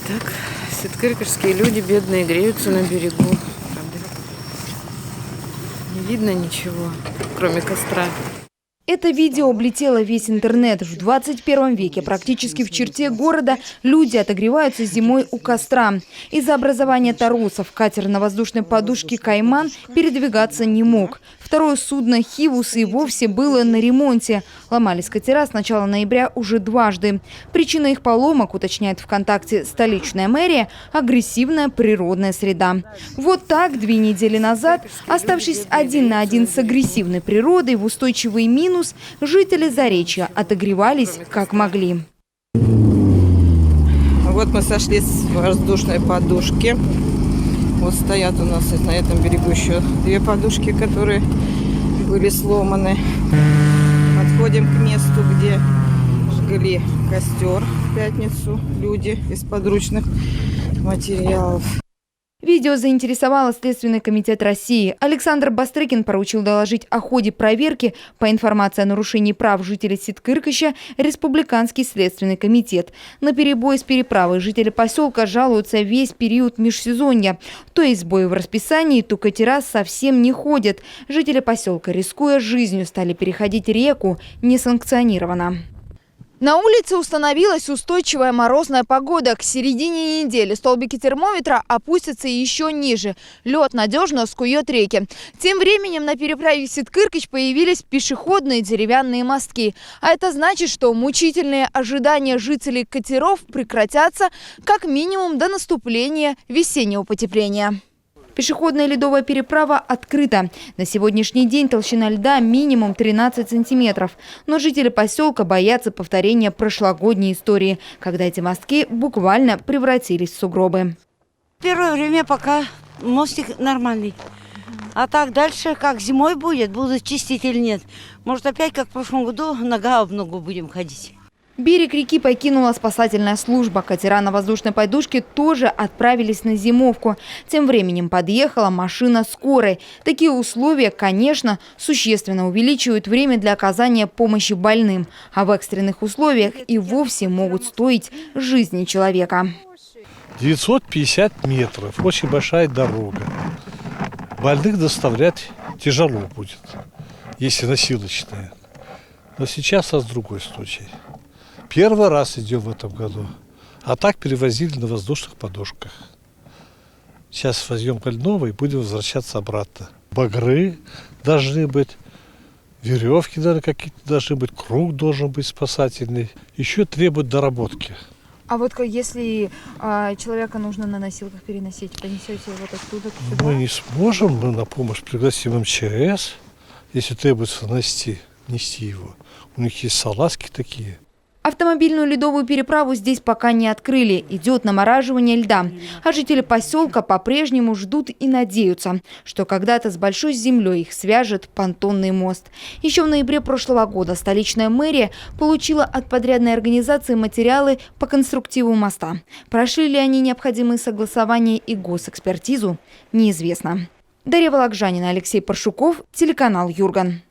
Так, сыктывкарские люди бедные греются на берегу. Правда, не видно ничего, кроме костра. Это видео облетело весь интернет. В 21 веке практически в черте города люди отогреваются зимой у костра. Из-за образования торосов катер на воздушной подушке «Кайман» передвигаться не мог. Второе судно «Хивус» и вовсе было на ремонте. Ломались катера с начала ноября уже дважды. Причина их поломок, уточняет ВКонтакте столичная мэрия, агрессивная природная среда. Вот так 2 недели назад, оставшись один на один с агрессивной природой в устойчивый минус, жители Заречья отогревались как могли. Вот мы сошли с воздушной подушки. Вот стоят у нас на этом берегу еще 2 подушки, которые были сломаны. Подходим к месту, где жгли костер в пятницу люди из подручных материалов. Видео заинтересовало Следственный комитет России. Александр Бастрыкин поручил доложить о ходе проверки по информации о нарушении прав жителей Сыктывкара Республиканский следственный комитет. На перебой с переправой жители поселка жалуются весь период межсезонья. То есть сбои в расписании, то катера совсем не ходят. Жители поселка, рискуя жизнью, стали переходить реку несанкционированно. На улице установилась устойчивая морозная погода. К середине недели столбики термометра опустятся еще ниже. Лед надежно скует реки. Тем временем на переправе Сыктывкар появились пешеходные деревянные мостки. А это значит, что мучительные ожидания жителей катеров прекратятся как минимум до наступления весеннего потепления. Пешеходная ледовая переправа открыта. На сегодняшний день толщина льда минимум 13 сантиметров. Но жители поселка боятся повторения прошлогодней истории, когда эти мостки буквально превратились в сугробы. Первое время пока мостик нормальный. А так дальше, как зимой будет, будут чистить или нет. Может, опять, как в прошлом году, нога об ногу будем ходить. Берег реки покинула спасательная служба. Катера на воздушной подушке тоже отправились на зимовку. Тем временем подъехала машина скорой. Такие условия, конечно, существенно увеличивают время для оказания помощи больным. А в экстренных условиях и вовсе могут стоить жизни человека. 950 метров. Очень большая дорога. Больных доставлять тяжело будет, если носилочная. Но сейчас у нас другой случай. Первый раз идем в этом году. А так перевозили на воздушных подушках. Сейчас возьмем больного и будем возвращаться обратно. Багры должны быть, веревки, наверное, какие-то должны быть, круг должен быть спасательный. Еще требует доработки. А вот если человека нужно на носилках переносить, понесете вот оттуда? Мы не сможем, мы на помощь пригласим МЧС, если требуется нести его. У них есть салазки такие. Автомобильную ледовую переправу здесь пока не открыли. Идет намораживание льда. А жители поселка по-прежнему ждут и надеются, что когда-то с большой землей их свяжет понтонный мост. Еще в ноябре прошлого года столичная мэрия получила от подрядной организации материалы по конструктиву моста. Прошли ли они необходимые согласования и госэкспертизу, неизвестно. Дарья Вологжанина, Алексей Паршуков, телеканал Юрган.